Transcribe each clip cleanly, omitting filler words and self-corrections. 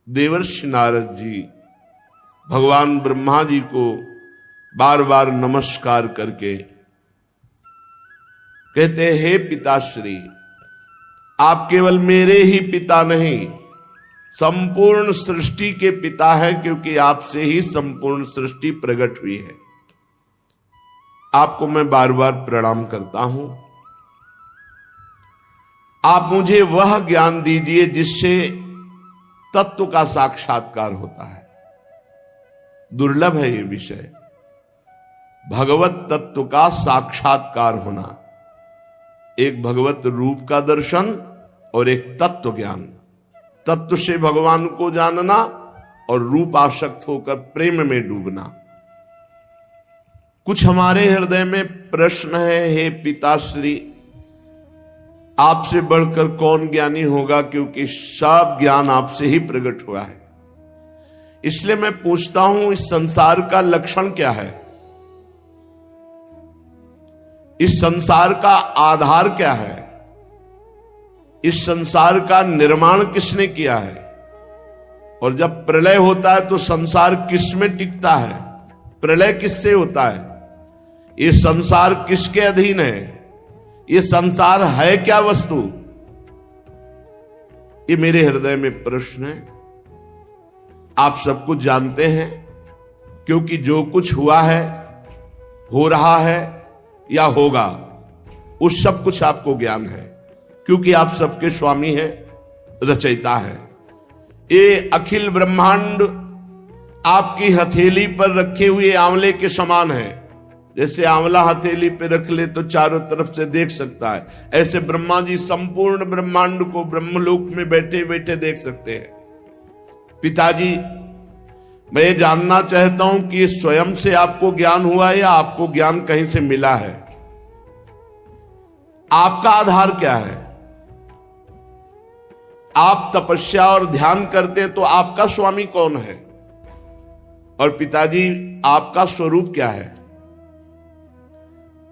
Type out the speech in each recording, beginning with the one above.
देवर्षि नारद जी भगवान ब्रह्मा जी को बार बार नमस्कार करके कहते हैं, हे पिताश्री, आप केवल मेरे ही पिता नहीं, संपूर्ण सृष्टि के पिता हैं, क्योंकि आपसे ही संपूर्ण सृष्टि प्रकट हुई है। आपको मैं बार बार प्रणाम करता हूं। आप मुझे वह ज्ञान दीजिए जिससे तत्व का साक्षात्कार होता है। दुर्लभ है ये विषय, भगवत तत्व का साक्षात्कार होना। एक भगवत रूप का दर्शन और एक तत्व ज्ञान। तत्व से भगवान को जानना और रूप आसक्त होकर प्रेम में डूबना। कुछ हमारे हृदय में प्रश्न है, हे पिताश्री, आपसे बढ़कर कौन ज्ञानी होगा, क्योंकि सब ज्ञान आपसे ही प्रकट हुआ है। इसलिए मैं पूछता हूं, इस संसार का लक्षण क्या है? इस संसार का आधार क्या है? इस संसार का निर्माण किसने किया है? और जब प्रलय होता है तो संसार किस में टिकता है? प्रलय किससे होता है? ये संसार किसके अधीन है? ये संसार है क्या वस्तु? ये मेरे हृदय में प्रश्न है। आप सब कुछ जानते हैं, क्योंकि जो कुछ हुआ है, हो रहा है या होगा, उस सब कुछ आपको ज्ञान है, क्योंकि आप सबके स्वामी हैं, रचयिता है। ये अखिल ब्रह्मांड आपकी हथेली पर रखे हुए आंवले के समान है। जैसे आंवला हथेली पे रख ले तो चारों तरफ से देख सकता है, ऐसे ब्रह्मा जी संपूर्ण ब्रह्मांड को ब्रह्मलोक में बैठे बैठे देख सकते हैं। पिताजी, मैं ये जानना चाहता हूं कि ये स्वयं से आपको ज्ञान हुआ है या आपको ज्ञान कहीं से मिला है? आपका आधार क्या है? आप तपस्या और ध्यान करते हैं तो आपका स्वामी कौन है? और पिताजी, आपका स्वरूप क्या है?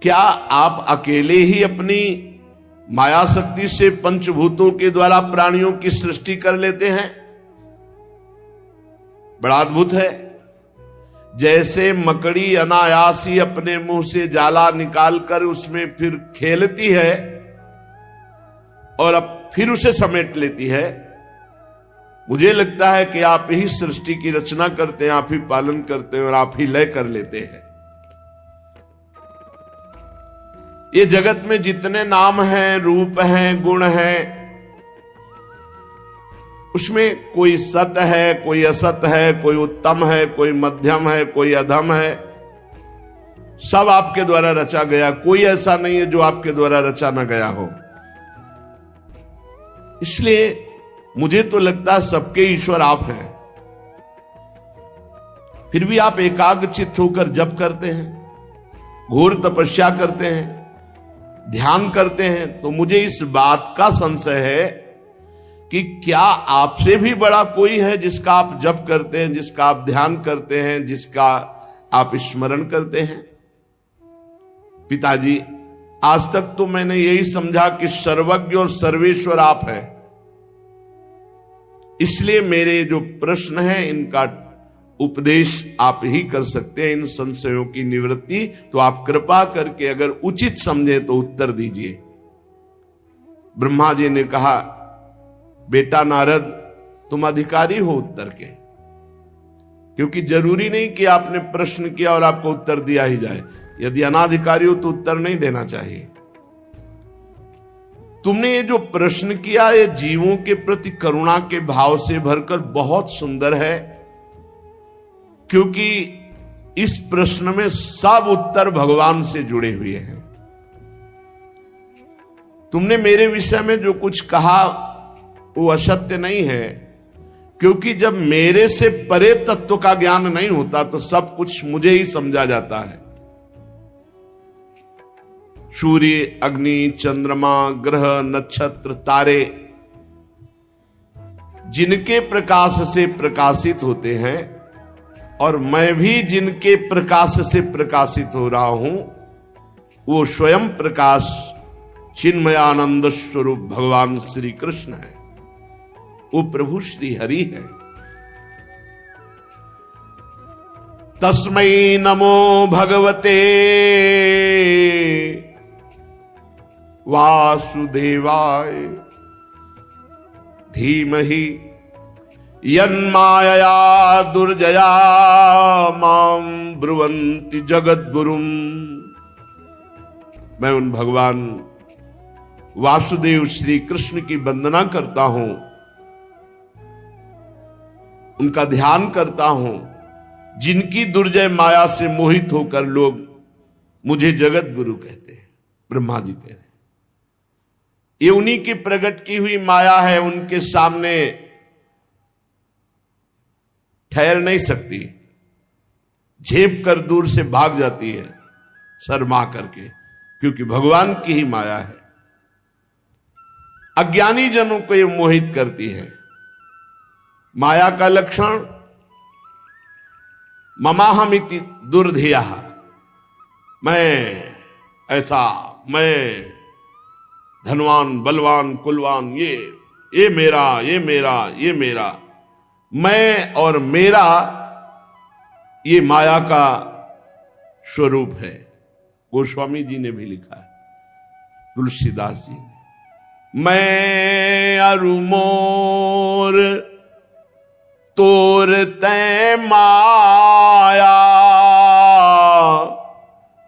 क्या आप अकेले ही अपनी माया शक्ति से पंचभूतों के द्वारा प्राणियों की सृष्टि कर लेते हैं? बड़ा अद्भुत है। जैसे मकड़ी अनायास ही अपने मुंह से जाला निकालकर उसमें फिर खेलती है और अब फिर उसे समेट लेती है, मुझे लगता है कि आप ही सृष्टि की रचना करते हैं, आप ही पालन करते हैं और आप ही लय कर लेते हैं। ये जगत में जितने नाम हैं, रूप हैं, गुण हैं, उसमें कोई सत है, कोई असत है, कोई उत्तम है, कोई मध्यम है, कोई अधम है। सब आपके द्वारा रचा गया, कोई ऐसा नहीं है जो आपके द्वारा रचा ना गया हो। इसलिए मुझे तो लगता है सबके ईश्वर आप हैं। फिर भी आप एकाग्रचित्त होकर जप करते हैं, घोर तपस्या करते हैं, ध्यान करते हैं, तो मुझे इस बात का संशय है कि क्या आपसे भी बड़ा कोई है जिसका आप जप करते हैं, जिसका आप ध्यान करते हैं, जिसका आप स्मरण करते हैं? पिताजी, आज तक तो मैंने यही समझा कि सर्वज्ञ और सर्वेश्वर आप हैं। इसलिए मेरे जो प्रश्न हैं इनका उपदेश आप ही कर सकते हैं, इन संशयों की निवृत्ति। तो आप कृपा करके अगर उचित समझे तो उत्तर दीजिए। ब्रह्मा जी ने कहा, बेटा नारद, तुम अधिकारी हो उत्तर के, क्योंकि जरूरी नहीं कि आपने प्रश्न किया और आपको उत्तर दिया ही जाए। यदि अनाधिकारी हो तो उत्तर नहीं देना चाहिए। तुमने ये जो प्रश्न किया, ये जीवों के प्रति करुणा के भाव से भरकर बहुत सुंदर है, क्योंकि इस प्रश्न में सब उत्तर भगवान से जुड़े हुए हैं। तुमने मेरे विषय में जो कुछ कहा वो असत्य नहीं है, क्योंकि जब मेरे से परे तत्व का ज्ञान नहीं होता तो सब कुछ मुझे ही समझा जाता है। सूर्य, अग्नि, चंद्रमा, ग्रह, नक्षत्र, तारे जिनके प्रकाश से प्रकाशित होते हैं और मैं भी जिनके प्रकाश से प्रकाशित हो रहा हूं, वो स्वयं प्रकाश चिन्मयानंद स्वरूप भगवान श्री कृष्ण है। वो प्रभु श्री हरि है। तस्मै नमो भगवते वासुदेवाय धीमहि यन्मायया दुर्जया मां ब्रुवन्ति जगद्गुरुम्। मैं उन भगवान वासुदेव श्री कृष्ण की वंदना करता हूं, उनका ध्यान करता हूं, जिनकी दुर्जय माया से मोहित होकर लोग मुझे जगत गुरु कहते हैं। ब्रह्मा जी कह रहे हैं ये उन्हीं की प्रकट की हुई माया है, उनके सामने ठहर नहीं सकती, झेप कर दूर से भाग जाती है शर्मा करके, क्योंकि भगवान की ही माया है। अज्ञानी जनों को ये मोहित करती है। माया का लक्षण ममाहमिति दुर्धिया, मैं ऐसा, मैं धनवान बलवान कुलवान, ये मेरा, ये मेरा, ये मेरा, मैं और मेरा, ये माया का स्वरूप है। गोस्वामी जी ने भी लिखा है, तुलसीदास जी ने। मैं अरु मोर तोर तै माया,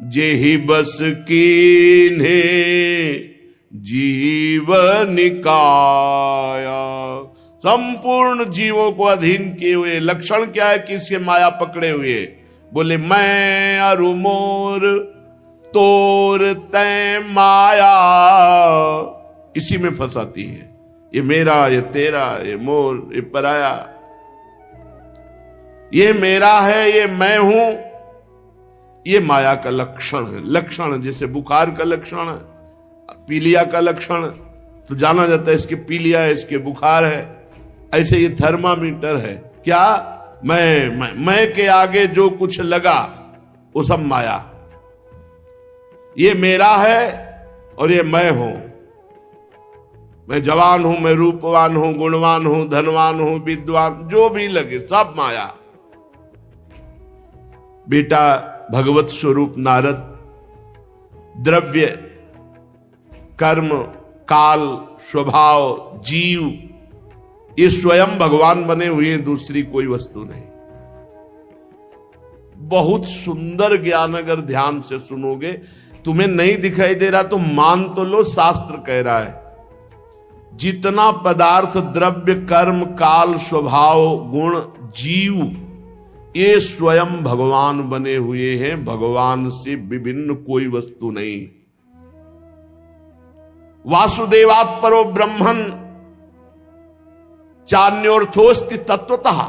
जेहि बस कीन्हे जीव निकाया। संपूर्ण जीवों को अधीन किए हुए, लक्षण क्या है कि इसके माया पकड़े हुए? बोले मैं अरु मोर तोर तै माया, इसी में फंसाती है। ये मेरा, ये तेरा, ये मोर, ये पराया, ये मेरा है, ये मैं हूं, ये माया का लक्षण है। लक्षण जैसे बुखार का लक्षण है, पीलिया का लक्षण तो जाना जाता है इसके पीलिया है, इसके बुखार है। ऐसे ये थर्मामीटर है। क्या? मैं के आगे जो कुछ लगा वो सब माया। ये मेरा है और ये मैं हूं। मैं जवान हूं, मैं रूपवान हूं, गुणवान हूं, धनवान हूं, विद्वान, जो भी लगे सब माया। बेटा भगवत स्वरूप नारद द्रव्य, कर्म, काल, स्वभाव, जीव, ये स्वयं भगवान बने हुए हैं, दूसरी कोई वस्तु नहीं। बहुत सुंदर ज्ञान अगर ध्यान से सुनोगे, तुम्हें नहीं दिखाई दे रहा तो मान तो लो, शास्त्र कह रहा है जितना पदार्थ, द्रव्य, कर्म, काल, स्वभाव, गुण, जीव, ये स्वयं भगवान बने हुए हैं। भगवान से विभिन्न कोई वस्तु नहीं। वासुदेवात् परो ब्रह्मन् चान्योर्थोस्ति तत्वतः,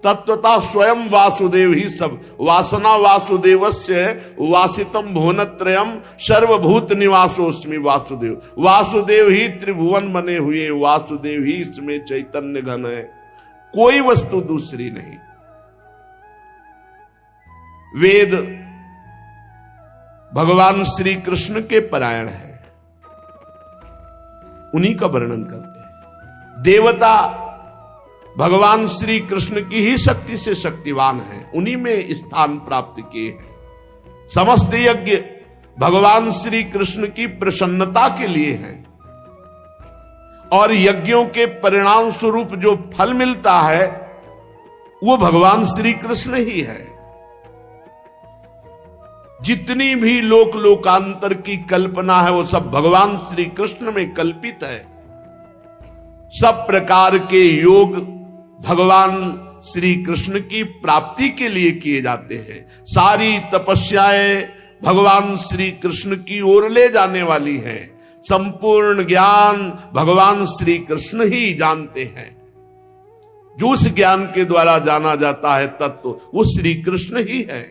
तत्वतः स्वयं वासुदेव ही सब। वासना वासुदेवस्य वासितम भुवनत्रयम् सर्वभूत निवासोस्मि वासुदेव। वासुदेव ही त्रिभुवन बने हुए, वासुदेव ही इसमें चैतन्य घन है, कोई वस्तु दूसरी नहीं। वेद भगवान श्री कृष्ण के परायण है, उन्हीं का वर्णन करते हैं। देवता भगवान श्री कृष्ण की ही शक्ति से शक्तिवान है, उन्हीं में स्थान प्राप्त किए हैं। समस्त यज्ञ भगवान श्री कृष्ण की प्रसन्नता के लिए हैं, और यज्ञों के परिणाम स्वरूप जो फल मिलता है वो भगवान श्री कृष्ण ही है। जितनी भी लोक लोकांतर की कल्पना है वो सब भगवान श्री कृष्ण में कल्पित है। सब प्रकार के योग भगवान श्री कृष्ण की प्राप्ति के लिए किए जाते हैं। सारी तपस्याएं भगवान श्री कृष्ण की ओर ले जाने वाली हैं। संपूर्ण ज्ञान भगवान श्री कृष्ण ही जानते हैं। जो उस ज्ञान के द्वारा जाना जाता है तत्व, वो श्री कृष्ण ही है।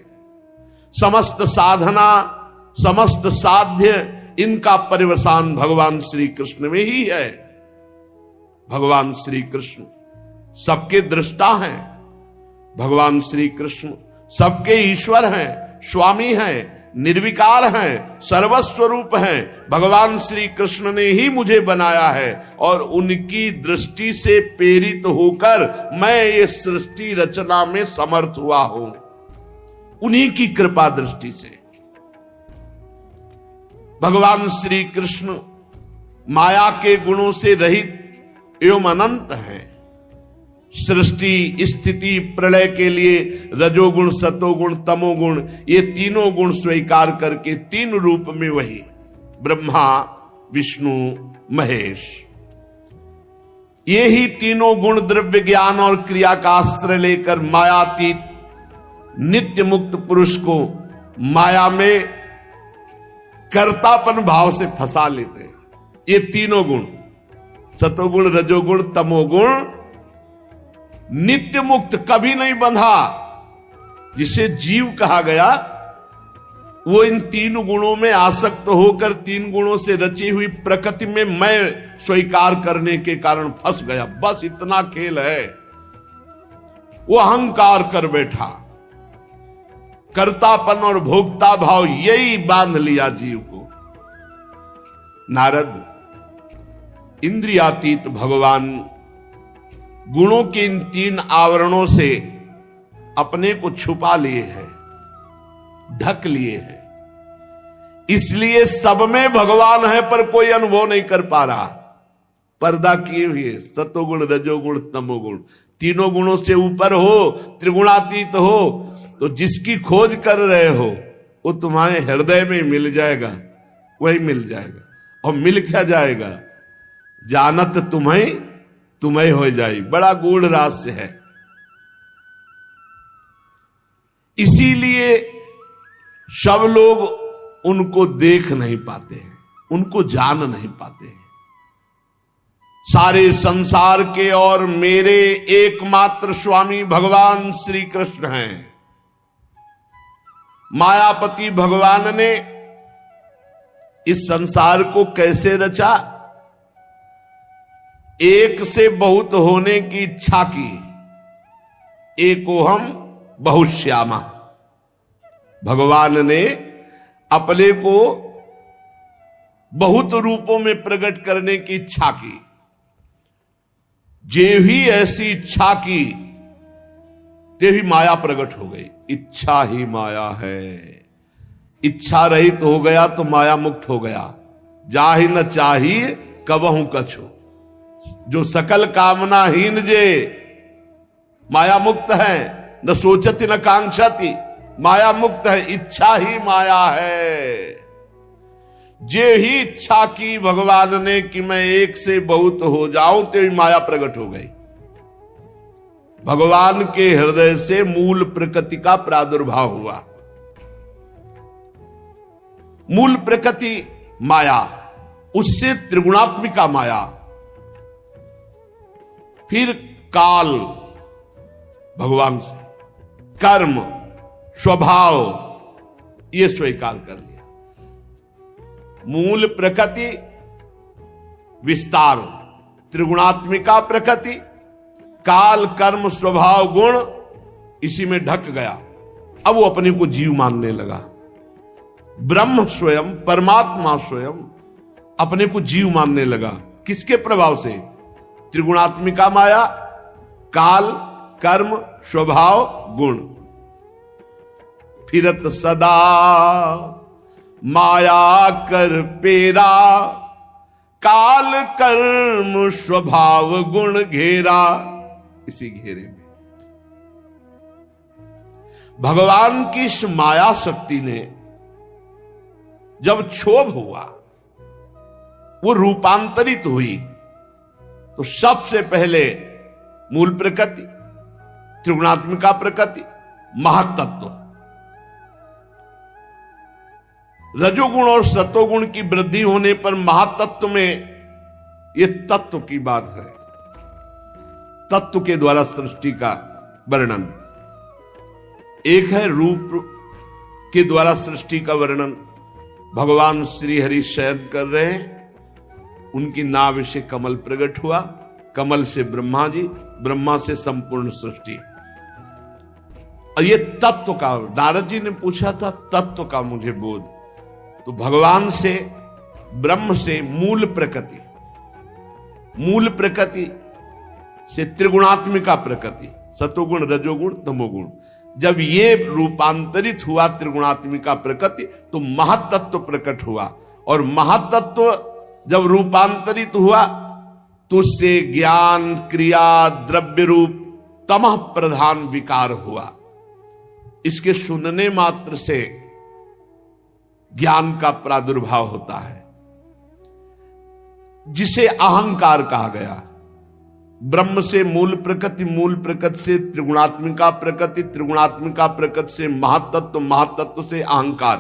समस्त साधना, समस्त साध्य, इनका परिवसान भगवान श्री कृष्ण में ही है। भगवान श्री कृष्ण सबके दृष्टा हैं। भगवान श्री कृष्ण सबके ईश्वर हैं, स्वामी हैं, निर्विकार हैं, सर्वस्वरूप हैं। भगवान श्री कृष्ण ने ही मुझे बनाया है और उनकी दृष्टि से प्रेरित होकर मैं ये सृष्टि रचना में समर्थ हुआ हूं। उन्हीं की कृपा दृष्टि से। भगवान श्री कृष्ण माया के गुणों से रहित एवं अनंत हैं। सृष्टि स्थिति प्रलय के लिए रजोगुण सतोगुण तमोगुण ये तीनों गुण स्वीकार करके तीन रूप में वही ब्रह्मा विष्णु महेश, ये ही तीनों गुण द्रव्य ज्ञान और क्रिया का अस्त्र लेकर मायातीत नित्य मुक्त पुरुष को माया में कर्तापन भाव से फंसा लेते हैं। ये तीनों गुण सतोगुण रजोगुण तमोगुण नित्य मुक्त कभी नहीं बंधा, जिसे जीव कहा गया वो इन तीन गुणों में आसक्त होकर तीन गुणों से रची हुई प्रकृति में मैं स्वीकार करने के कारण फंस गया। बस इतना खेल है। वो अहंकार कर बैठा, कर्तापन और भोक्ता भाव यही बांध लिया जीव को। नारद इंद्रियातीत भगवान गुणों के इन तीन आवरणों से अपने को छुपा लिए हैं, ढक लिए हैं। इसलिए सब में भगवान है पर कोई अनुभव नहीं कर पा रहा। पर्दा किए हुए सतोगुण रजोगुण तमोगुण तीनों गुणों से ऊपर हो, त्रिगुणातीत हो, तो जिसकी खोज कर रहे हो वो तुम्हारे हृदय में मिल जाएगा, वही मिल जाएगा। और मिल क्या जाएगा? जानत तुम्हें हो जाए। बड़ा गूढ़ रहस्य है। इसीलिए सब लोग उनको देख नहीं पाते हैं, उनको जान नहीं पाते हैं। सारे संसार के और मेरे एकमात्र स्वामी भगवान श्री कृष्ण हैं। मायापति भगवान ने इस संसार को कैसे रचा? एक से बहुत होने की इच्छा की। एकोहम बहुश्यामा। भगवान ने अपने को बहुत रूपों में प्रकट करने की इच्छा की। जे ही ऐसी इच्छा की ते ही माया प्रकट हो गई। इच्छा ही माया है। इच्छा रहित हो गया तो माया मुक्त हो गया। जाहि न चाहिए कबहू कछु, जो सकल कामनाहीन जे माया मुक्त है। न सोचती न कांक्षती, माया मुक्त है। इच्छा ही माया है। जे ही इच्छा की भगवान ने कि मैं एक से बहुत हो जाऊं, तो ही माया प्रकट हो गई। भगवान के हृदय से मूल प्रकृति का प्रादुर्भाव हुआ। मूल प्रकृति माया, उससे त्रिगुणात्मिका माया, फिर काल भगवान से, कर्म स्वभाव ये स्वीकार कर लिया। मूल प्रकृति विस्तार, त्रिगुणात्मिका प्रकृति, काल कर्म स्वभाव गुण, इसी में ढक गया। अब वो अपने को जीव मानने लगा। ब्रह्म स्वयं परमात्मा स्वयं अपने को जीव मानने लगा। किसके प्रभाव से? त्रिगुणात्मिका माया, काल कर्म स्वभाव गुण। फिरत सदा माया कर पेरा, काल कर्म स्वभाव गुण घेरा। इसी घेरे में भगवान की इस माया शक्ति ने जब क्षोभ हुआ, वो रूपांतरित हुई, तो सबसे पहले मूल प्रकृति, त्रिगुणात्मिका प्रकृति, महातत्व, रजोगुण और सतोगुण की वृद्धि होने पर महातत्व में यह तत्व की बात है। तत्व के द्वारा सृष्टि का वर्णन। एक है रूप के द्वारा सृष्टि का वर्णन। भगवान श्री हरि शयन कर रहे हैं, उनकी नाभ से कमल प्रकट हुआ, कमल से ब्रह्मा जी, ब्रह्मा से संपूर्ण सृष्टि। और ये तत्व का, नारद जी ने पूछा था तत्व का मुझे बोध, तो भगवान से ब्रह्म से मूल प्रकृति, मूल प्रकृति से त्रिगुणात्मिका प्रकृति, सतोगुण रजोगुण तमोगुण, जब ये रूपांतरित हुआ त्रिगुणात्मिका प्रकृति तो महातत्व प्रकट हुआ, और महातत्व जब रूपांतरित हुआ तो उससे ज्ञान, क्रिया, द्रव्य रूप तमः प्रधान विकार हुआ। इसके सुनने मात्र से ज्ञान का प्रादुर्भाव होता है, जिसे अहंकार कहा गया। ब्रह्म से मूल प्रकृति, मूल प्रकृति से त्रिगुणात्मिका प्रकृति, त्रिगुणात्मिका प्रकृति से महातत्व, महातत्व से अहंकार।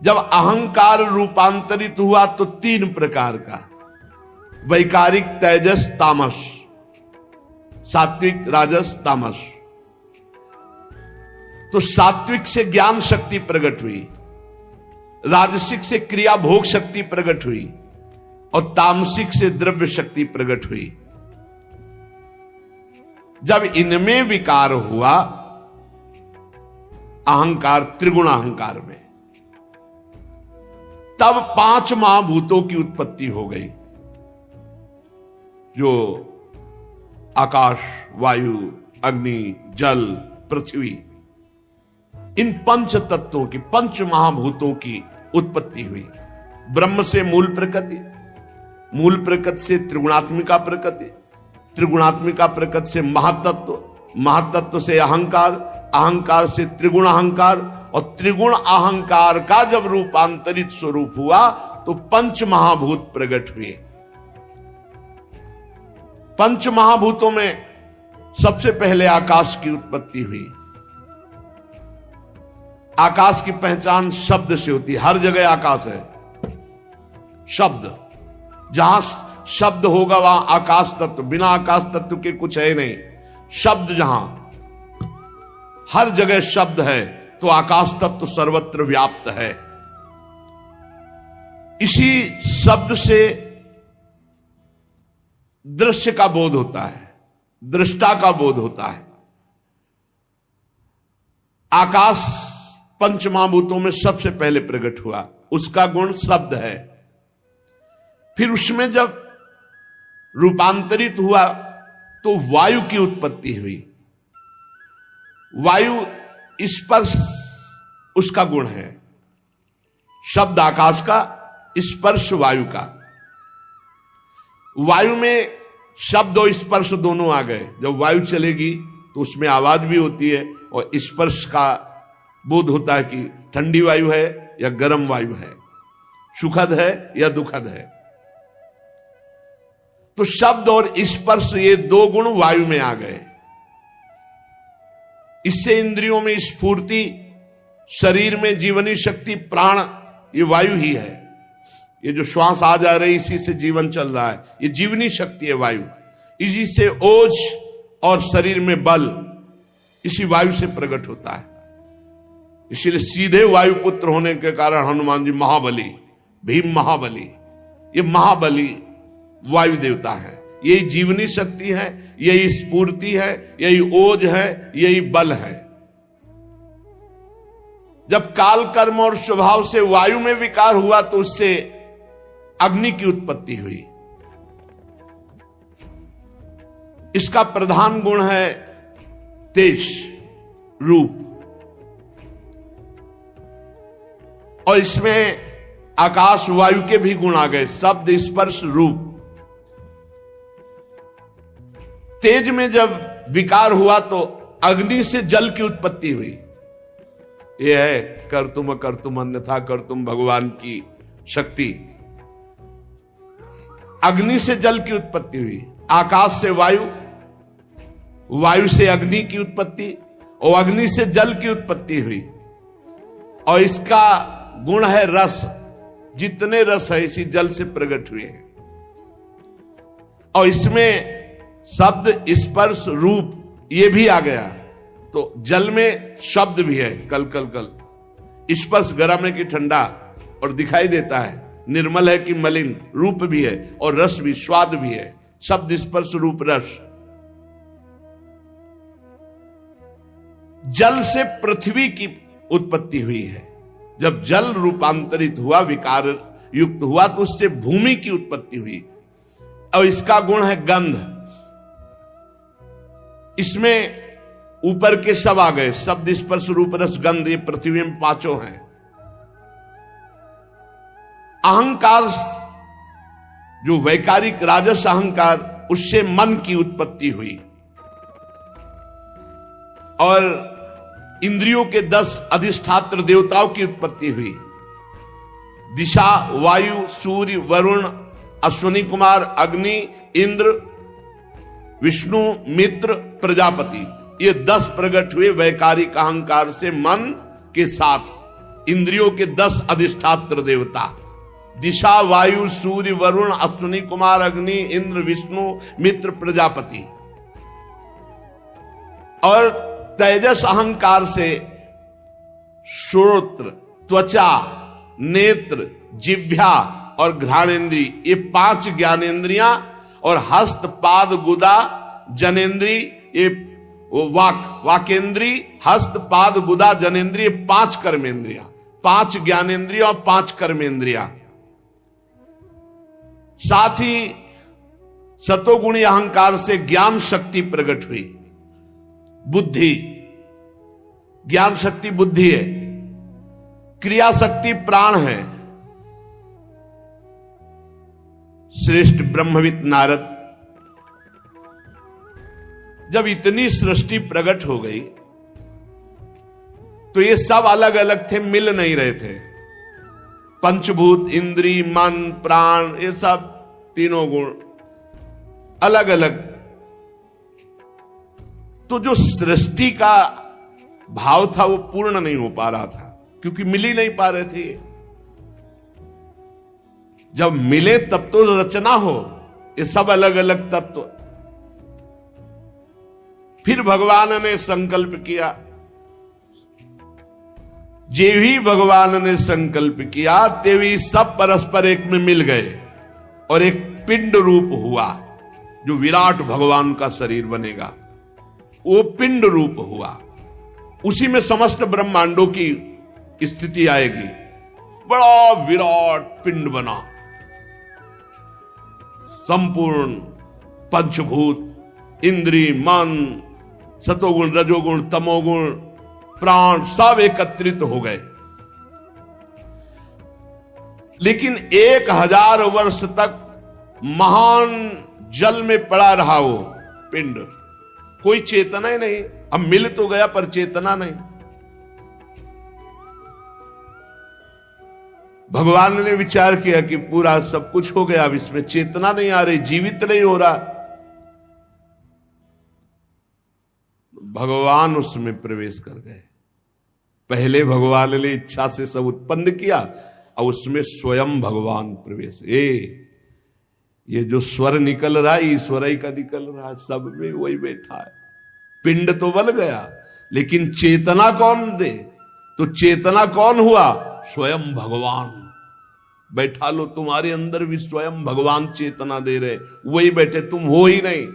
जब अहंकार रूपांतरित हुआ तो 3 प्रकार का, वैकारिक, तेजस, तामस, सात्विक, राजस, तामस। तो सात्विक से ज्ञान शक्ति प्रकट हुई, राजसिक से क्रिया भोग शक्ति प्रकट हुई, और तामसिक से द्रव्य शक्ति प्रकट हुई। जब इनमें विकार हुआ, अहंकार, त्रिगुण अहंकार में, तब 5 महाभूतों की उत्पत्ति हो गई, जो आकाश, वायु, अग्नि, जल, पृथ्वी, इन 5 तत्वों की, 5 महाभूतों की उत्पत्ति हुई। ब्रह्म से मूल प्रकृति, मूल प्रकृति से त्रिगुणात्मिका प्रकृति, त्रिगुणात्मिका प्रकृति से महातत्व, महातत्व से अहंकार, अहंकार से त्रिगुण अहंकार, और त्रिगुण अहंकार का जब रूपांतरित स्वरूप हुआ तो 5 महाभूत प्रकट हुए। 5 महाभूतों में सबसे पहले आकाश की उत्पत्ति हुई। आकाश की पहचान शब्द से होती है, हर जगह आकाश है। शब्द, जहां शब्द होगा वहां आकाश तत्व, बिना आकाश तत्व के कुछ है नहीं। शब्द जहां, हर जगह शब्द है तो आकाश तत्व सर्वत्र व्याप्त है। इसी शब्द से दृश्य का बोध होता है, दृष्टा का बोध होता है। आकाश 5 महाभूतों में सबसे पहले प्रकट हुआ, उसका गुण शब्द है। फिर उसमें जब रूपांतरित हुआ तो वायु की उत्पत्ति हुई। वायु स्पर्श उसका गुण है, शब्द आकाश का, स्पर्श वायु का। वायु में शब्द और स्पर्श दोनों आ गए। जब वायु चलेगी तो उसमें आवाज भी होती है और स्पर्श का बोध होता है कि ठंडी वायु है या गर्म वायु है, सुखद है या दुखद है। तो शब्द और स्पर्श, ये 2 गुण वायु में आ गए। इससे इंद्रियों में स्फूर्ति, शरीर में जीवनी शक्ति, प्राण, ये वायु ही है। ये जो श्वास आ जा रही, इसी से जीवन चल रहा है, ये जीवनी शक्ति है वायु। इसी से ओज और शरीर में बल, इसी वायु से प्रकट होता है। इसीलिए सीधे वायुपुत्र होने के कारण हनुमान जी महाबली, भीम महाबली, ये महाबली वायु देवता है। यही जीवनी शक्ति है, यही स्फूर्ति है, यही ओज है, यही बल है। जब काल, कर्म और स्वभाव से वायु में विकार हुआ तो उससे अग्नि की उत्पत्ति हुई। इसका प्रधान गुण है तेज, रूप, और इसमें आकाश, वायु के भी गुण आ गए, शब्द, स्पर्श, रूप। तेज में जब विकार हुआ तो अग्नि से जल की उत्पत्ति हुई। यह है कर तुम अन्यथा कर तुम भगवान की शक्ति। अग्नि से जल की उत्पत्ति हुई, आकाश से वायु, वायु से अग्नि की उत्पत्ति, और अग्नि से जल की उत्पत्ति हुई। और इसका गुण है रस, जितने रस है इसी जल से प्रकट हुए हैं। और इसमें शब्द, स्पर्श, रूप ये भी आ गया। तो जल में शब्द भी है, कल कल कल, स्पर्श गर्म है कि ठंडा और दिखाई देता है, निर्मल है कि मलिन, रूप भी है, और रस भी, स्वाद भी है। शब्द, स्पर्श, रूप, रस। जल से पृथ्वी की उत्पत्ति हुई है। जब जल रूपांतरित हुआ, विकार युक्त हुआ, तो उससे भूमि की उत्पत्ति हुई। और इसका गुण है गंध। इसमें ऊपर के सब आ गए, शब्द स्पर्श रूप रस गंध, ये पृथ्वी में पांचों हैं। अहंकार जो वैकारिक राजस अहंकार, उससे मन की उत्पत्ति हुई और इंद्रियों के 10 अधिष्ठात्र देवताओं की उत्पत्ति हुई। दिशा, वायु, सूर्य, वरुण, अश्विनी कुमार, अग्नि, इंद्र, विष्णु, मित्र, प्रजापति, ये 10 प्रकट हुए वैकारिक अहंकार से मन के साथ। इंद्रियों के 10 अधिष्ठात्र देवता, दिशा, वायु, सूर्य, वरुण, अश्विनी कुमार, अग्नि, इंद्र, विष्णु, मित्र, प्रजापति। और तेजस अहंकार से श्रोत्र, त्वचा, नेत्र, जिह्वा और घ्राणेन्द्री, ये 5 ज्ञानेन्द्रियां, और हस्त, पाद, गुदा, जनेन्द्री, ये वाकेंद्री, हस्त, पाद, गुदा, जनेन्द्री, 5 कर्मेंद्रियां, 5 ज्ञानेन्द्रिया और 5 कर्मेंद्रिया। साथ ही सतोगुणी अहंकार से ज्ञान शक्ति प्रकट हुई। बुद्धि, ज्ञान शक्ति बुद्धि है, क्रिया शक्ति प्राण है। श्रेष्ठ ब्रह्मविद नारद जब इतनी सृष्टि प्रकट हो गई तो ये सब अलग अलग थे, मिल नहीं रहे थे। पंचभूत, इंद्री, मन, प्राण, ये सब तीनों गुण अलग अलग। तो जो सृष्टि का भाव था वो पूर्ण नहीं हो पा रहा था, क्योंकि मिल ही नहीं पा रहे थे। जब मिले तब तो रचना हो, ये सब अलग अलग तत्व। फिर भगवान ने संकल्प किया, जे भी भगवान ने संकल्प किया तेवी सब परस्पर एक में मिल गए और एक पिंड रूप हुआ, जो विराट भगवान का शरीर बनेगा। वो पिंड रूप हुआ, उसी में समस्त ब्रह्मांडों की स्थिति आएगी। बड़ा विराट पिंड बना, संपूर्ण पंचभूत, इंद्री, मन, सतोगुण, रजोगुण, तमोगुण, प्राण सब एकत्रित हो गए। लेकिन 1000 वर्ष तक महान जल में पड़ा रहा वो पिंड, कोई चेतना ही नहीं। अब मिल तो गया पर चेतना नहीं। भगवान ने विचार किया कि पूरा सब कुछ हो गया, अब इसमें चेतना नहीं आ रही, जीवित नहीं हो रहा। भगवान उसमें प्रवेश कर गए। पहले भगवान ने इच्छा से सब उत्पन्न किया, और उसमें स्वयं भगवान प्रवेश। ये जो स्वर निकल रहा है ईश्वर ही का निकल रहा है, सब में वही बैठा है। पिंड तो बन गया, लेकिन चेतना कौन दे? तो चेतना कौन हुआ? स्वयं भगवान। बैठा लो, तुम्हारे अंदर भी स्वयं भगवान चेतना दे रहे, वही बैठे, तुम हो ही नहीं।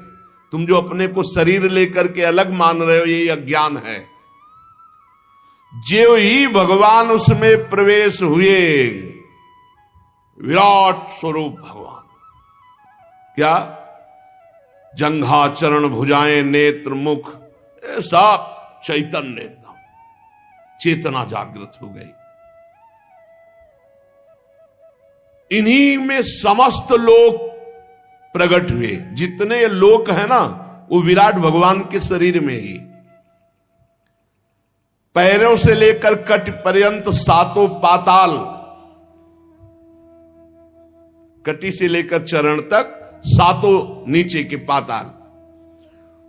तुम जो अपने को शरीर लेकर के अलग मान रहे हो, यही अज्ञान है। जो ही भगवान उसमें प्रवेश हुए, विराट स्वरूप भगवान। क्या? जंघा, चरण, भुजाएं, नेत्र, मुख, सब चैतन्य, एकदम चेतना जागृत हो गई। इन्हीं में समस्त लोक प्रकट हुए। जितने लोक है ना, वो विराट भगवान के शरीर में ही। पैरों से लेकर कट पर्यंत सातों पाताल, कटी से लेकर चरण तक सातों नीचे के पाताल।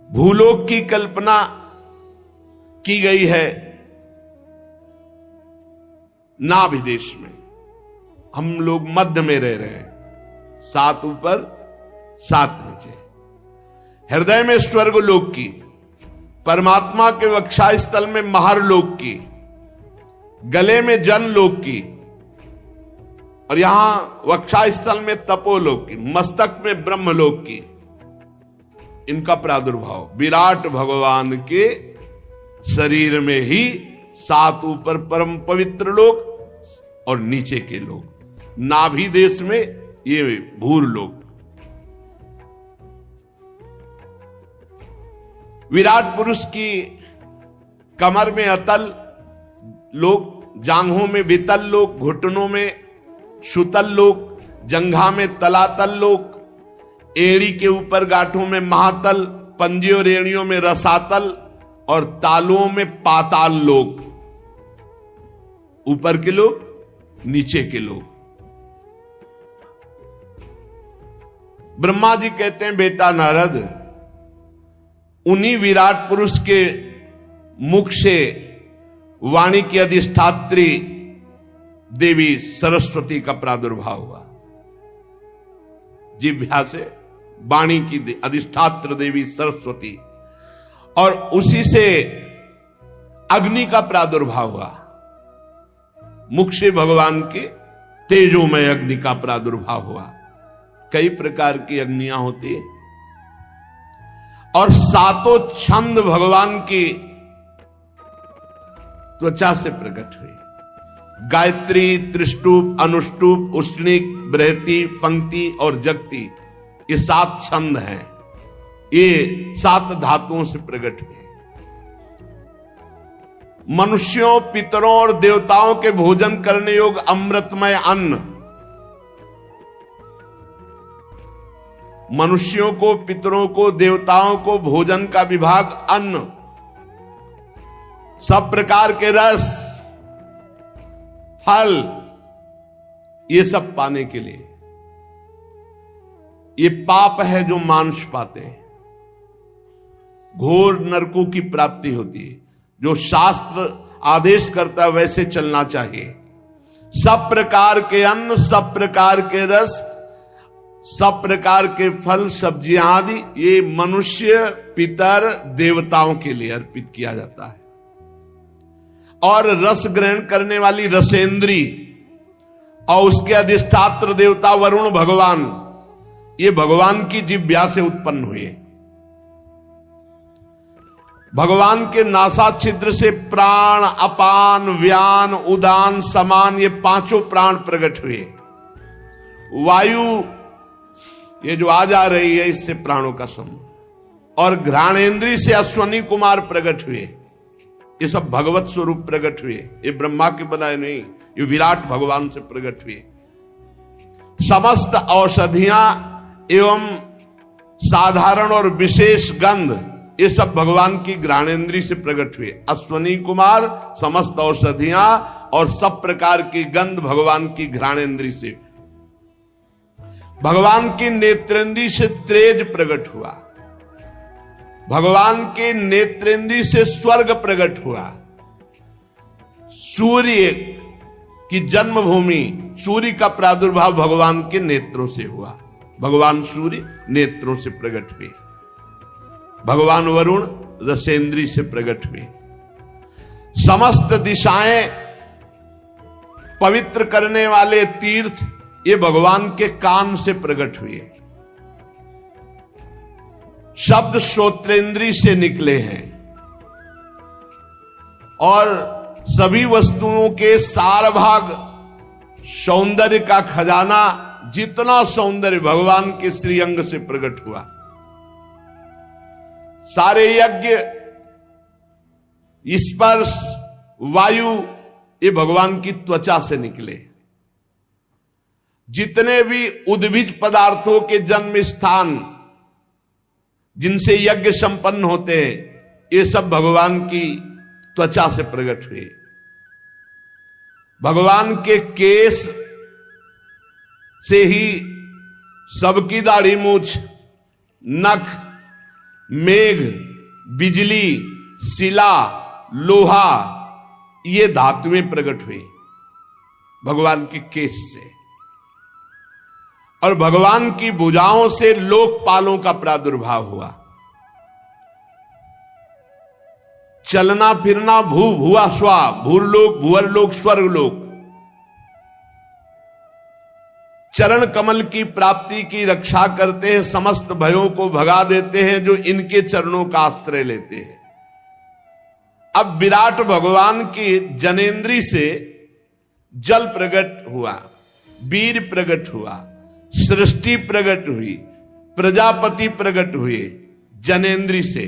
भूलोक की कल्पना की गई है नाभि देश में। हम लोग मध्य में रह रहे हैं, 7 ऊपर 7 नीचे। हृदय में स्वर्ग लोक की, परमात्मा के वक्षा स्थल में महर लोक की, गले में जन लोक की, और यहां वक्षा स्थल में तपोलोक की, मस्तक में ब्रह्मलोक की। इनका प्रादुर्भाव विराट भगवान के शरीर में ही 7 ऊपर परम पवित्र लोक और नीचे के लोक। नाभि देश में ये भूर लोक। विराट पुरुष की कमर में अतल लोक, जांघों में वितल लोक, घुटनों में सुतल लोक, जंघा में तलातल लोक, एड़ी के ऊपर गांठों में महातल, पंजे और एड़ियों में रसातल और तालुओं में पाताल लोक। ऊपर के लोग, नीचे के लोग। ब्रह्मा जी कहते हैं बेटा नारद, उन्हीं विराट पुरुष के मुख से वाणी की अधिष्ठात्री देवी सरस्वती का प्रादुर्भाव हुआ। जिह्वा से वाणी की अधिष्ठात्र देवी सरस्वती, और उसी से अग्नि का प्रादुर्भाव हुआ। मुख से भगवान के तेजोमय अग्नि का प्रादुर्भाव हुआ। कई प्रकार की अग्नियां होती है, और सातों छंद भगवान की त्वचा से प्रकट हुई। गायत्री, त्रिष्टुप, अनुष्टुप, उष्णिक, बृहति, पंक्ति और जगति, ये 7 छंद हैं। ये 7 धातुओं से प्रकट हुए। मनुष्यों, पितरों और देवताओं के भोजन करने योग्य अमृतमय अन्न, मनुष्यों को, पितरों को, देवताओं को भोजन का विभाग अन्न, सब प्रकार के रस, फल, ये सब पाने के लिए, ये पाप है जो मानुष पाते हैं। घोर नरकों की प्राप्ति होती है। जो शास्त्र आदेश करता है वैसे चलना चाहिए। सब प्रकार के अन्न, सब प्रकार के रस, सब प्रकार के फल, सब्जियां आदि, ये मनुष्य, पितर, देवताओं के लिए अर्पित किया जाता है। और रस ग्रहण करने वाली रसेंद्री और उसके अधिष्ठात्र देवता वरुण भगवान, ये भगवान की जिह्वा से उत्पन्न हुए। भगवान के नासा छिद्र से प्राण, अपान, व्यान, उदान, समान, ये 5 प्राण प्रकट हुए। वायु ये जो आ जा रही है, इससे प्राणों का समूह। और घ्राणेन्द्री से अश्वनी कुमार प्रकट हुए। ये सब भगवत स्वरूप प्रकट हुए। ये ब्रह्मा के बनाए नहीं, ये विराट भगवान से प्रकट हुए। समस्त औषधियां एवं साधारण और विशेष गंध, ये सब भगवान की घ्राणेन्द्री से प्रकट हुए। अश्वनी कुमार, समस्त औषधियां और सब प्रकार की गंध भगवान की घ्राणेन्द्री से। भगवान की नेत्रेंद्री से तेज प्रकट हुआ। भगवान के नेत्रेंद्री से स्वर्ग प्रकट हुआ। सूर्य की जन्मभूमि, सूर्य का प्रादुर्भाव भगवान के नेत्रों से हुआ। भगवान सूर्य नेत्रों से प्रकट हुए। भगवान वरुण रसेंद्री से प्रकट हुए। समस्त दिशाएं पवित्र करने वाले तीर्थ, ये भगवान के कान से प्रकट हुए। शब्द श्रोत्रेंद्री से निकले हैं। और सभी वस्तुओं के सार भाग, सौंदर्य का खजाना, जितना सौंदर्य भगवान के श्रीअंग से प्रकट हुआ। सारे यज्ञ, स्पर्श, वायु, ये भगवान की त्वचा से निकले। जितने भी उद्भिज पदार्थों के जन्म स्थान, जिनसे यज्ञ संपन्न होते हैं, ये सब भगवान की त्वचा से प्रकट हुए। भगवान के केश से ही सबकी दाढ़ी मूछ, नख, मेघ, बिजली, शिला, लोहा, ये धातुएं प्रकट हुई भगवान के केश से। और भगवान की भुजाओं से लोकपालों का प्रादुर्भाव हुआ। चलना फिरना, भू भुआ स्वा, भूरलोक, भुवरलोक, स्वर्गलोक। चरण कमल की प्राप्ति की रक्षा करते हैं, समस्त भयों को भगा देते हैं जो इनके चरणों का आश्रय लेते हैं। अब विराट भगवान की जनेन्द्री से जल प्रकट हुआ, वीर प्रकट हुआ, सृष्टि प्रकट हुई, प्रजापति प्रकट हुए जनेन्द्री से,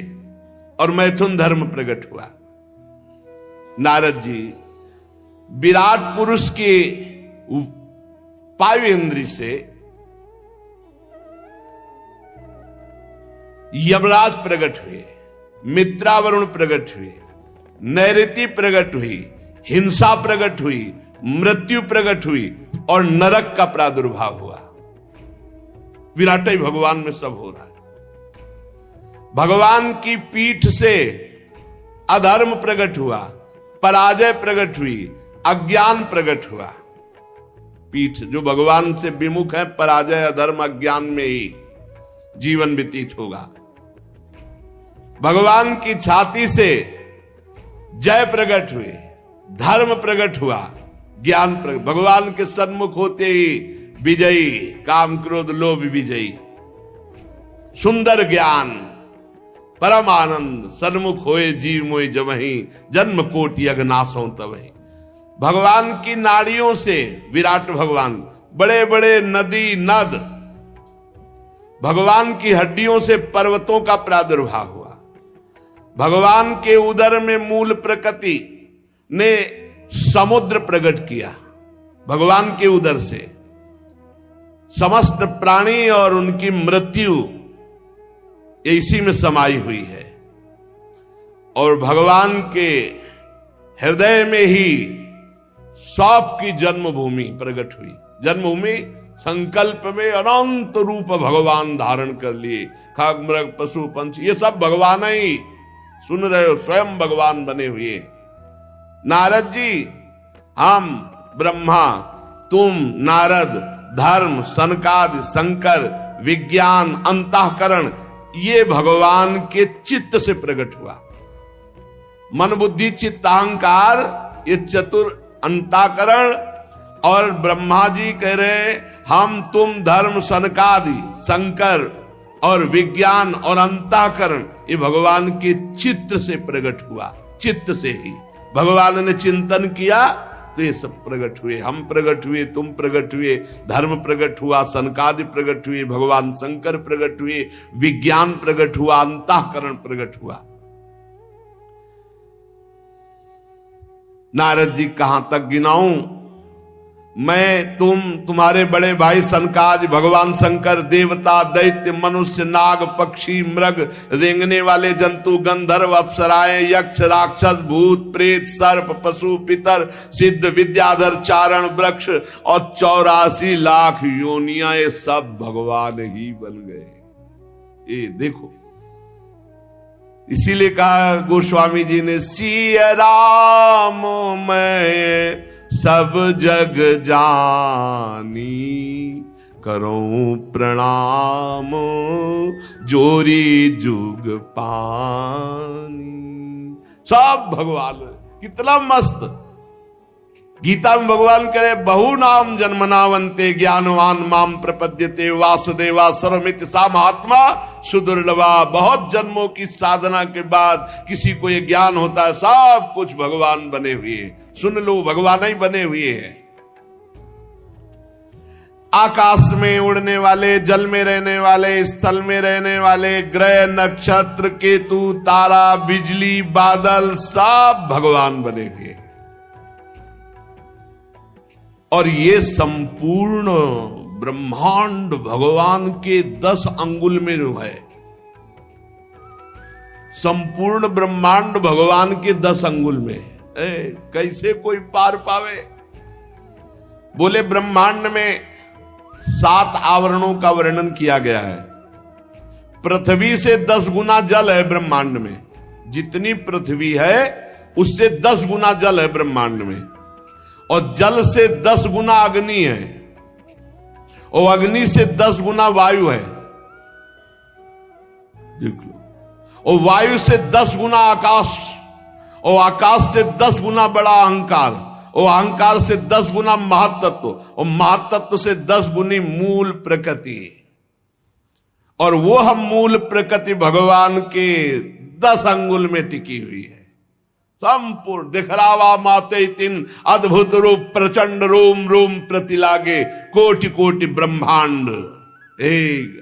और मैथुन धर्म प्रकट हुआ। नारद जी विराट पुरुष के वायु इंद्री से यमराज प्रकट हुए, मित्रावरुण प्रकट हुए, नैऋति प्रकट हुई, हिंसा प्रकट हुई, मृत्यु प्रकट हुई और नरक का प्रादुर्भाव हुआ। विराट ही भगवान में सब हो रहा है। भगवान की पीठ से अधर्म प्रकट हुआ, पराजय प्रकट हुई, अज्ञान प्रकट हुआ। पीठ जो भगवान से विमुख है, पराजय अधर्म अज्ञान में ही जीवन व्यतीत होगा। भगवान की छाती से जय प्रकट हुए, धर्म प्रकट हुआ, ज्ञान प्रकट। भगवान के सन्मुख होते ही विजयी, काम क्रोध लोभ विजयी, सुंदर ज्ञान, परम आनंद, सन्मुख होए जीव मोय जमहि, जन्म कोटि अघनासों तबहि। भगवान की नाड़ियों से विराट भगवान, बड़े बड़े नदी नद, भगवान की हड्डियों से पर्वतों का प्रादुर्भाव हुआ। भगवान के उदर में मूल प्रकृति ने समुद्र प्रकट किया। भगवान के उदर से समस्त प्राणी और उनकी मृत्यु इसी में समाई हुई है। और भगवान के हृदय में ही सौंप की जन्मभूमि प्रकट हुई। जन्मभूमि संकल्प में अनंत रूप भगवान धारण कर लिए, खाक मृग पशु पंछी ये सब भगवान ही, सुन रहे हो, स्वयं भगवान बने हुए। नारद जी, हम ब्रह्मा, तुम नारद, धर्म, सनकादि, शंकर, विज्ञान, अंतःकरण, ये भगवान के चित्त से प्रकट हुआ। मन बुद्धि चित्त अहंकार, ये चतुर अंतःकरण। और ब्रह्मा जी कह रहे हम तुम धर्म, सनकादि, शंकर और विज्ञान और अंतःकरण, ये भगवान के चित्त से प्रकट हुआ। चित्त से ही भगवान ने चिंतन किया तो ये सब प्रकट हुए। हम प्रकट हुए, तुम प्रकट हुए, धर्म प्रकट हुआ, सनकादि प्रकट हुए, भगवान शंकर प्रकट हुए, विज्ञान प्रकट हुआ, अंतःकरण प्रकट हुआ। नारद जी कहां तक गिनाऊं? मैं, तुम, तुम्हारे बड़े भाई सनकादि, भगवान शंकर, देवता, दैत्य, मनुष्य, नाग, पक्षी, मृग, रेंगने वाले जंतु, गंधर्व, अप्सराएं, यक्ष, राक्षस, भूत, प्रेत, सर्प, पशु, पितर, सिद्ध, विद्याधर, चारण, वृक्ष और 84 लाख योनियां, ये सब भगवान ही बन गए। ये देखो, इसीलिए कहा गोस्वामी जी ने, सिया राम मैं सब जग जानी, करूं प्रणाम जोरी जुग पानी। सब भगवान, कितना मस्त। गीता में भगवान करे, बहु नाम जन्मनावंते ज्ञानवान माम प्रपद्यते वासुदेवा सर्वमित सा महात्मा सुदुर्लभा। बहुत जन्मों की साधना के बाद किसी को ये ज्ञान होता है, सब कुछ भगवान बने हुए हैं। सुन लो, भगवान ही बने हुए हैं। आकाश में उड़ने वाले, जल में रहने वाले, स्थल में रहने वाले, ग्रह, नक्षत्र, केतु, तारा, बिजली, बादल, सब भगवान बने हुए हैं। और ये संपूर्ण ब्रह्मांड भगवान के 10 अंगुल में है। संपूर्ण ब्रह्मांड भगवान के 10 अंगुल में। कैसे कोई पार पावे? बोले ब्रह्मांड में 7 आवरणों का वर्णन किया गया है। पृथ्वी से 10 गुना जल है ब्रह्मांड में। जितनी पृथ्वी है उससे 10 गुना जल है ब्रह्मांड में। और जल से 10 गुना अग्नि है, और अग्नि से 10 गुना वायु है। देख लो। और वायु से 10 गुना आकाश, और आकाश से 10 गुना बड़ा अहंकार, और अहंकार से 10 गुना महातत्व, और महातत्व से 10 गुनी मूल प्रकृति। और वो हम मूल प्रकृति भगवान के 10 अंगुल में टिकी हुई है। संपूर्ण दिखलावा माते तीन अद्भुत रूप प्रचंड रोम रोम प्रति लागे कोटि कोटि ब्रह्मांड।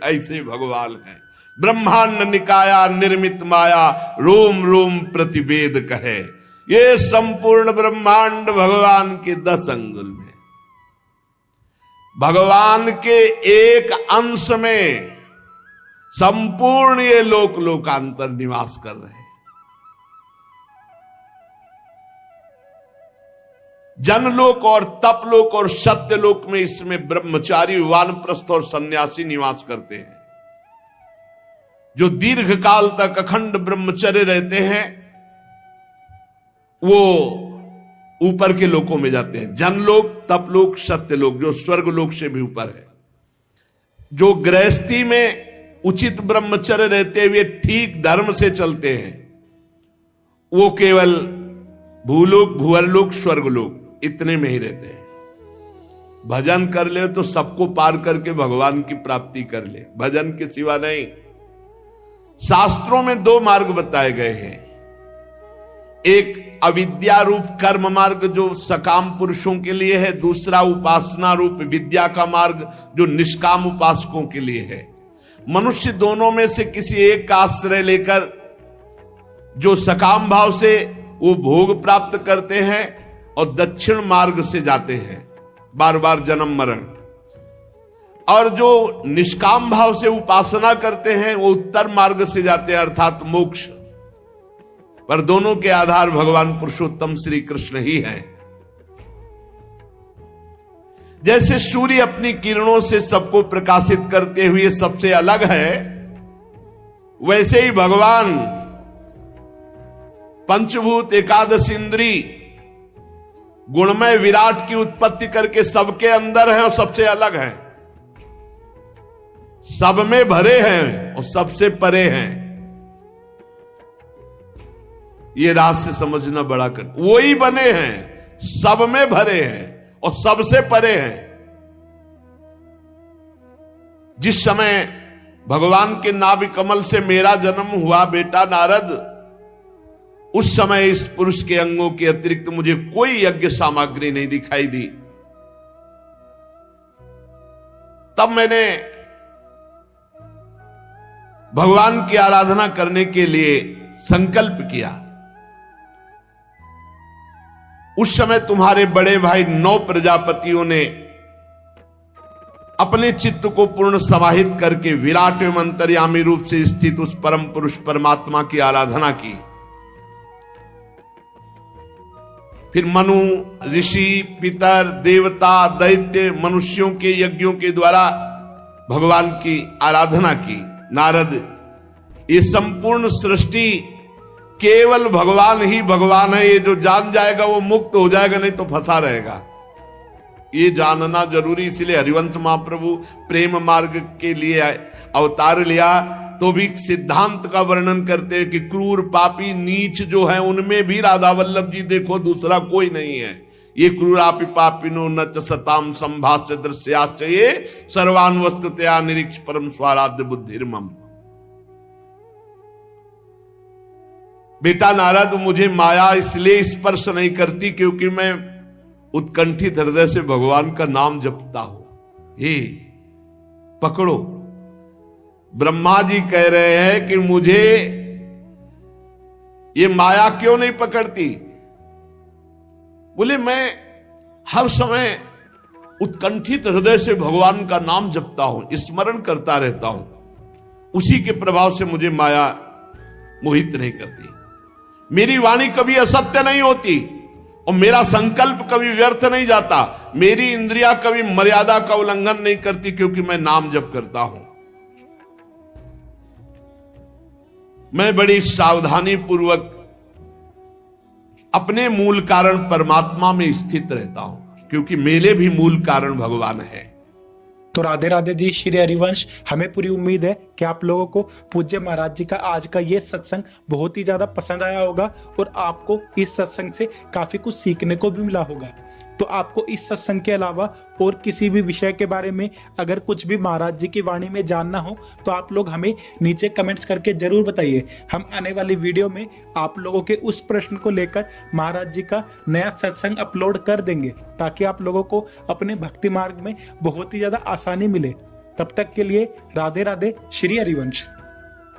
ऐसे भगवान है। ब्रह्मांड निकाया निर्मित माया रोम रोम प्रतिवेद कहे। ये संपूर्ण ब्रह्मांड भगवान के 10 अंगुल में, भगवान के एक अंश में संपूर्ण ये लोक लोकांतर निवास कर रहे हैं। जनलोक और तपलोक और सत्यलोक में इसमें ब्रह्मचारी, वानप्रस्थ और सन्यासी निवास करते हैं। जो दीर्घ काल तक अखंड ब्रह्मचर्य रहते हैं वो ऊपर के लोकों में जाते हैं। जनलोक, तपलोक, सत्यलोक, जो स्वर्गलोक से भी ऊपर है। जो गृहस्थी में उचित ब्रह्मचर्य रहते हुए ठीक धर्म से चलते हैं वो केवल भूलोक, भुवरलोक, स्वर्गलोक इतने में ही रहते हैं। भजन कर ले तो सबको पार करके भगवान की प्राप्ति कर ले, भजन के सिवा नहीं। शास्त्रों में 2 मार्ग बताए गए हैं। एक अविद्या रूप कर्म मार्ग जो सकाम पुरुषों के लिए है, दूसरा उपासना रूप विद्या का मार्ग जो निष्काम उपासकों के लिए है। मनुष्य दोनों में से किसी एक का आश्रय लेकर जो सकाम भाव से वो भोग प्राप्त करते हैं और दक्षिण मार्ग से जाते हैं, बार बार जन्म मरण, और जो निष्काम भाव से उपासना करते हैं वो उत्तर मार्ग से जाते हैं, अर्थात मोक्ष। पर दोनों के आधार भगवान पुरुषोत्तम श्री कृष्ण ही हैं। जैसे सूर्य अपनी किरणों से सबको प्रकाशित करते हुए सबसे अलग है, वैसे ही भगवान पंचभूत, एकादश इंद्री, गुणमय विराट की उत्पत्ति करके सबके अंदर है और सबसे अलग है। सब में भरे हैं और सबसे परे हैं। ये रास्ते समझना बड़ा कर, वो ही बने हैं, सब में भरे हैं और सबसे परे हैं। जिस समय भगवान के नाभि कमल से मेरा जन्म हुआ बेटा नारद, उस समय इस पुरुष के अंगों के अतिरिक्त मुझे कोई यज्ञ सामग्री नहीं दिखाई दी। तब मैंने भगवान की आराधना करने के लिए संकल्प किया। उस समय तुम्हारे बड़े भाई 9 प्रजापतियों ने अपने चित्त को पूर्ण समाहित करके विराट एवं अंतर्यामी रूप से स्थित उस परम पुरुष परमात्मा की आराधना की। फिर मनु, ऋषि, पितर, देवता, दैत्य, मनुष्यों के यज्ञों के द्वारा भगवान की आराधना की। नारद, ये संपूर्ण सृष्टि केवल भगवान ही भगवान है, ये जो जान जाएगा वो मुक्त हो जाएगा, नहीं तो फंसा रहेगा। ये जानना जरूरी, इसलिए हरिवंश महाप्रभु प्रेम मार्ग के लिए अवतार लिया तो भी सिद्धांत का वर्णन करते हैं कि क्रूर, पापी, नीच जो है उनमें भी राधा वल्लभ जी देखो, दूसरा कोई नहीं है। ये क्रूरापि पापिनो न च सताम संभाष्य दृश्याश्च ये सर्वान वस्तुतया निरीक्ष परम स्वाराध्य बुद्धिर्मम। बेटा नारद, मुझे माया इसलिए स्पर्श नहीं करती क्योंकि मैं उत्कंठित हृदय से भगवान का नाम जपता हूं। हे पकड़ो, ब्रह्मा जी कह रहे हैं कि मुझे ये माया क्यों नहीं पकड़ती? बोले मैं हर समय उत्कंठित हृदय से भगवान का नाम जपता हूं, स्मरण करता रहता हूं, उसी के प्रभाव से मुझे माया मोहित नहीं करती। मेरी वाणी कभी असत्य नहीं होती और मेरा संकल्प कभी व्यर्थ नहीं जाता। मेरी इंद्रियां कभी मर्यादा का उल्लंघन नहीं करती क्योंकि मैं नाम जप करता हूं। मैं बड़ी सावधानी पूर्वक अपने मूल कारण परमात्मा में स्थित रहता हूं क्योंकि मेरे भी मूल कारण भगवान है। तो राधे राधे जी, श्री हरिवंश। हमें पूरी उम्मीद है कि आप लोगों को पूज्य महाराज जी का आज का ये सत्संग बहुत ही ज्यादा पसंद आया होगा और आपको इस सत्संग से काफी कुछ सीखने को भी मिला होगा। तो आपको इस सत्संग के अलावा और किसी भी विषय के बारे में अगर कुछ भी महाराज जी की वाणी में जानना हो तो आप लोग हमें नीचे कमेंट्स करके जरूर बताइए। हम आने वाली वीडियो में आप लोगों के उस प्रश्न को लेकर महाराज जी का नया सत्संग अपलोड कर देंगे ताकि आप लोगों को अपने भक्ति मार्ग में बहुत ही ज्यादा आसानी मिले। तब तक के लिए राधे राधे, श्री हरिवंश।